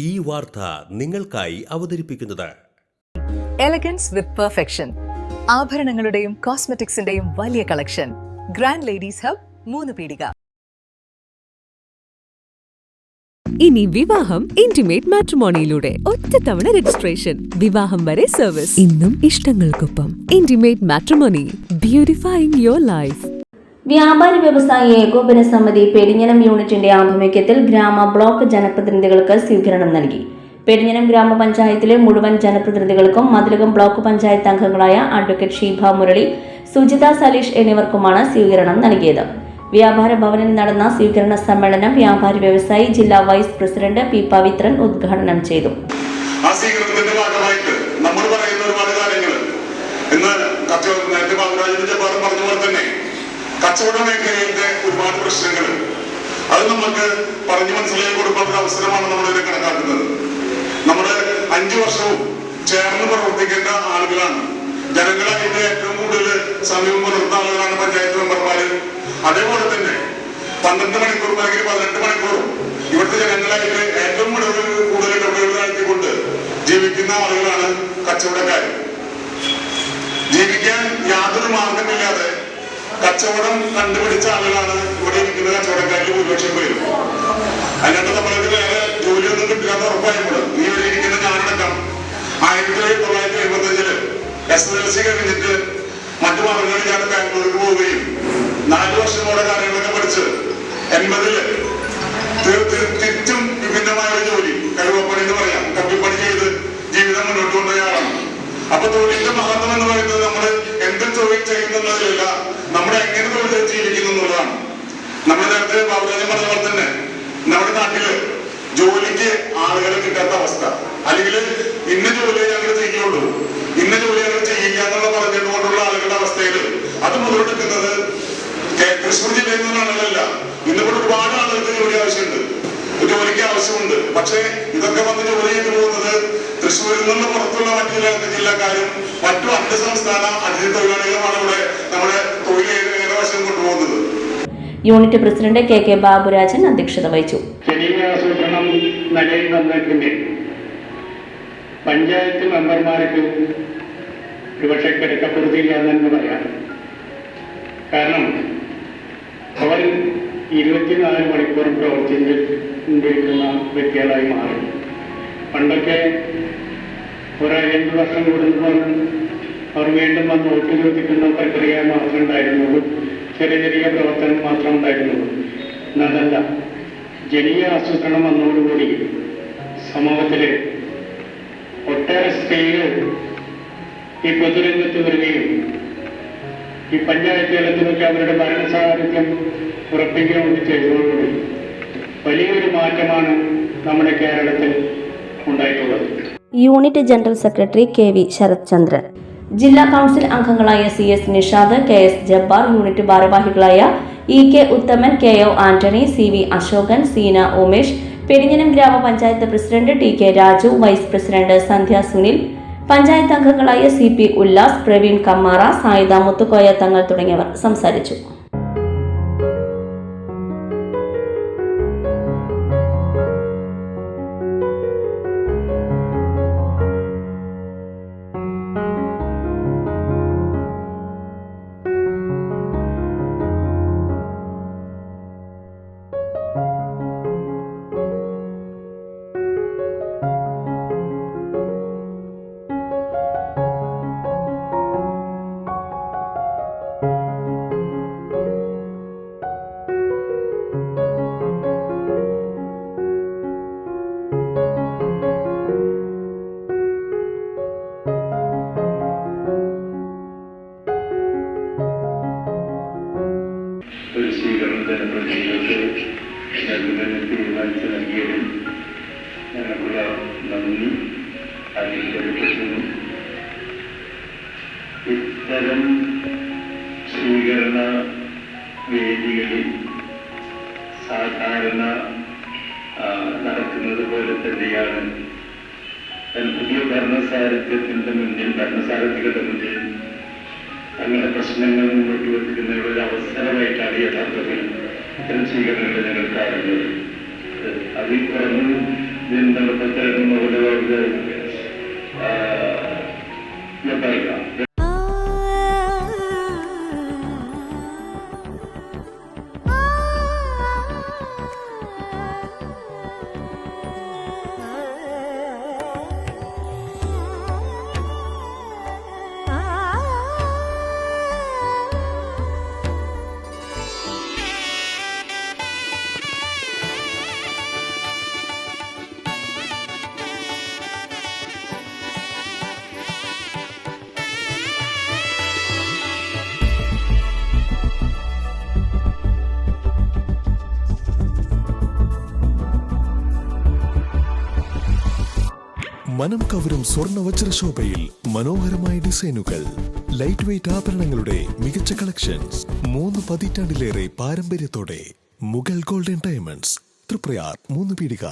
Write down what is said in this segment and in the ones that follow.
ഈ വാർത്ത നിങ്ങൾക്കായി അവതരിപ്പിക്കുന്നത് എലഗൻസ് വിത്ത് പെർഫെക്ഷൻ, ആഭരണങ്ങളുടെയും കോസ്മെറ്റിക്സിന്റെയും വലിയ കളക്ഷൻ. ഗ്രാൻഡ് ലേഡീസ് ഹബ്, 3 പീടിക. ഇനി വിവാഹം ഇന്റിമേറ്റ് മാട്രിമോണിയിലൂടെ ഒറ്റത്തവണ രജിസ്ട്രേഷൻ, വിവാഹം വരെ സർവീസ്. ഇന്നും ഇഷ്ടങ്ങൾക്കൊപ്പം ഇന്റിമേറ്റ് മാട്രിമോണി, ബ്യൂട്ടിഫൈയിങ് യുവർ ലൈഫ്. വ്യാപാരി വ്യവസായി ഏകോപന സമിതി പെരിഞ്ഞനം യൂണിറ്റിന്റെ ആഭിമുഖ്യത്തിൽ ഗ്രാമ ബ്ലോക്ക് ജനപ്രതിനിധികൾക്ക് സ്വീകരണം നൽകി. പെരിഞ്ഞനം ഗ്രാമപഞ്ചായത്തിലെ മുഴുവൻ ജനപ്രതിനിധികൾക്കും മതിലകം ബ്ലോക്ക് പഞ്ചായത്ത് അംഗങ്ങളായ അഡ്വക്കേറ്റ് ഷീബ മുരളി, സുജിത സലീഷ് എന്നിവർക്കുമാണ് സ്വീകരണം നൽകിയത്. വ്യാപാര ഭവനിൽ നടന്ന സ്വീകരണ സമ്മേളനം വ്യാപാരി വ്യവസായി ജില്ലാ വൈസ് പ്രസിഡന്റ് പി പവിത്രൻ ഉദ്ഘാടനം ചെയ്തു. കച്ചവട മേഖലയിലെ ഒരുപാട് പ്രശ്നങ്ങൾ അത് നമുക്ക് പറഞ്ഞു മനസ്സിലാക്കി കൊടുക്കുന്ന അവസരമാണ് നമ്മളിതിനെ കണക്കാക്കുന്നത്. നമ്മൾ 5 വർഷവും ചേർന്ന് പ്രവർത്തിക്കേണ്ട ആളുകളാണ്. ജനങ്ങളായിട്ട് ഏറ്റവും കൂടുതൽ സമയം പുലർത്തുന്ന ആളുകളാണ് പഞ്ചായത്ത് മെമ്പർമാര്. അതേപോലെ തന്നെ 12 മണിക്കൂർ അല്ലെങ്കിൽ 18 മണിക്കൂറും ഇവിടുത്തെ ജനങ്ങളായിട്ട് ഏറ്റവും കൂടുതൽ ഇടപെടലുകൾ നടത്തിക്കൊണ്ട് ജീവിക്കുന്ന ആളുകളാണ് കച്ചവടക്കാർ. ജീവിക്കാൻ യാതൊരു മാർഗമില്ലാതെ കച്ചവടം കണ്ടുപിടിച്ച ആളുകളാണ് ഇവിടെ ഇരിക്കുന്ന കച്ചവടക്കാരിൽ ഭൂരിപക്ഷം പേരും. അല്ലാണ്ട് നമ്മൾക്ക് വേറെ ജോലിയൊന്നും കിട്ടില്ലാത്ത ഉറപ്പായപ്പോൾ ഈ ഇവിടെ ഇരിക്കുന്ന ഞാനടക്കം 1975 SSLC കഴിഞ്ഞിട്ട് മറ്റു മാർഗങ്ങളിൽ ഞാൻ ബാംഗ്ലൂർക്ക് പോവുകയും 4 വർഷം കൂടെ കാര്യങ്ങളൊക്കെ പഠിച്ച് 80 തിരിച്ചും വിഭിന്നമായ ഒരു ജോലി, കഴിവപ്പണി എന്ന് പറയാം, കപ്പിപ്പണി ചെയ്ത് ജീവിതം മുന്നോട്ട് കൊണ്ടുപോയ ആളാണ്. അപ്പൊ തൊഴിലിന്റെ മഹത്വം എന്ന് പറയുന്നത് നമ്മൾ എന്തും തൊഴിൽ ചെയ്യുന്നതിലല്ല, നമ്മുടെ എങ്ങനെ തൊഴിൽ ജീവിക്കുന്നു എന്നുള്ളതാണ്. നമ്മൾ നേരത്തെ ബാബുരാജൻ പറഞ്ഞ പോലെ തന്നെ നമ്മുടെ നാട്ടില് ജോലിക്ക് ആളുകളെ കിട്ടാത്ത അവസ്ഥ, അല്ലെങ്കിൽ ഇന്ന ജോലി ഞങ്ങൾ ചെയ്യുള്ളൂ, ഇന്ന ജോലി ഞങ്ങൾ ചെയ്യുക എന്നുള്ള പറഞ്ഞുകൊണ്ടുള്ള ആളുകളുടെ അവസ്ഥയിൽ അത് മുതലെടുക്കുന്നത് തൃശ്ശൂർ ജില്ലയിൽ നിന്നാണല്ല. ഇന്നിവിടെ ഒരുപാട് ആളുകൾക്ക് ജോലി ആവശ്യമുണ്ട്, ജോലിക്ക് ആവശ്യമുണ്ട്. പക്ഷേ ഇതൊക്കെ വന്ന് ജോലി ചെയ്തു പോകുന്നത് തൃശ്ശൂരിൽ നിന്ന് പുറത്തുള്ള മറ്റു ജില്ലക്കാരും മറ്റു അന്യ സംസ്ഥാന അതിഥി തൊഴിലാളികളുമാണ് ഇവിടെ നമ്മുടെ തൊഴിൽ ഏകദേശം കൊണ്ടുപോകുന്നത്. യൂണിറ്റ് പ്രസിഡന്റ് കെ ബാബുരാജൻ അധ്യക്ഷത വഹിച്ചു. ശരീരാസൂത്രണം നിലയിൽ വന്നതിന്റെ പഞ്ചായത്ത് മെമ്പർമാർക്ക് ഒരുപക്ഷെ കിടക്കപ്പുറത്തില്ല എന്ന് പറയാം. കാരണം അവർ 24 മണിക്കൂറും പ്രവർത്തിച്ചിരിക്കുന്ന വ്യക്തികളായി മാറി. പണ്ടൊക്കെ ഒരു 5 വർഷം കൂടുമ്പോൾ അവർ വീണ്ടും വന്ന് വോട്ട് ചോദിക്കുന്ന പ്രക്രിയ മാത്രമേ ഉണ്ടായിരുന്നുള്ളൂ, ചെറിയ ചെറിയ പ്രവർത്തനം മാത്രം ഉണ്ടായിരുന്നുള്ളൂ. എന്നതല്ല, ജനീയ ആസൂത്രണം വന്നതോടുകൂടി സമൂഹത്തിലെ ഒട്ടേറെ സ്ത്രീകൾ ഈ പൊതുരംഗത്ത് വരികയും ഈ പഞ്ചായത്ത് തലത്തിലൊക്കെ അവരുടെ ഭരണസാന്നിധ്യം ഉറപ്പിക്കുകയും ചെയ്തതോടുകൂടി വലിയൊരു മാറ്റമാണ് നമ്മുടെ കേരളത്തിൽ ഉണ്ടായിട്ടുള്ളത്. Unit general secretary KV Sharath Chandran, ജില്ലാ കൗൺസിൽ അംഗങ്ങളായ CS Nishad, KS Jabbar, unit ഭാരവാഹികളായ EK Uthaman, KO Antony, CV Ashokan, Seena Umesh, Perinjanam grama panchayat president TK Raju, vice president Sandhya Sunil, panchayat അംഗങ്ങളായ CP ഉല്ലാസ്, പ്രവീൺ കമ്മാറ, സായിദ മുത്തുക്കോയ തങ്ങൾ തുടങ്ങിയവർ സംസാരിച്ചു. ഒരു സ്വീകരണം ജനപ്രതിനിധികൾക്ക് നൽകുന്നതിന് തീരുമാനിച്ച് നൽകിയതിൽ ഞങ്ങൾക്കുള്ള നന്ദി അറിയിക്കപ്പെടുന്നു. ഇത്തരം സ്വീകരണ വേദികളിൽ സാധാരണ നടക്കുന്നത് പോലെ തന്നെയാണ് പുതിയ ഭരണസാരഥ്യത്തിന്റെ മുന്നിൽ, ഭരണസാരഥികളുടെ മുന്നിൽ തങ്ങളുടെ പ്രശ്നങ്ങൾ മുന്നോട്ട് വെക്കുന്നതിനുള്ള ഒരു അവസരമായിട്ടാണ് യഥാർത്ഥത്തിൽ ഇത്തരം സ്വീകരണങ്ങൾ ഞങ്ങൾ കാണുന്നത്. അതിൽ പുറമെ ഇതിന്റെ പ്രത്യേകം മുതലുകൾക്ക് ലഭ്യമാക്കാം. മനം കവരും സ്വർണ്ണ വജ്രശോഭയിൽ മനോഹരമായ ഡിസൈനുകൾ, ലൈറ്റ് വെയ്റ്റ് ആഭരണങ്ങളുടെ മികച്ച കളക്ഷൻസ്, 3 പതിറ്റാണ്ടിലേറെ പാരമ്പര്യത്തോടെ മുഗൾ ഗോൾഡൻ ഡയമണ്ട്സ്, തൃപ്രയാർ 3 പീടിക.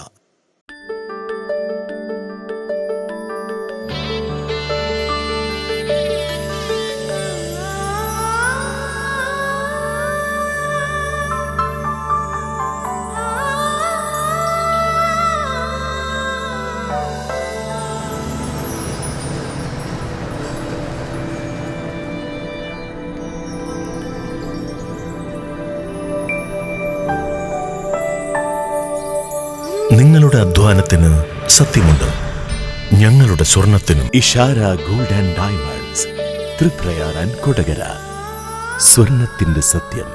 നിങ്ങളുടെ അധ്വാനത്തിന് സത്യമുണ്ട്, ഞങ്ങളുടെ സ്വർണത്തിനും. Ishara gold and diamonds, Triprayar and Kodakara. സ്വർണത്തിന്റെ സത്യം.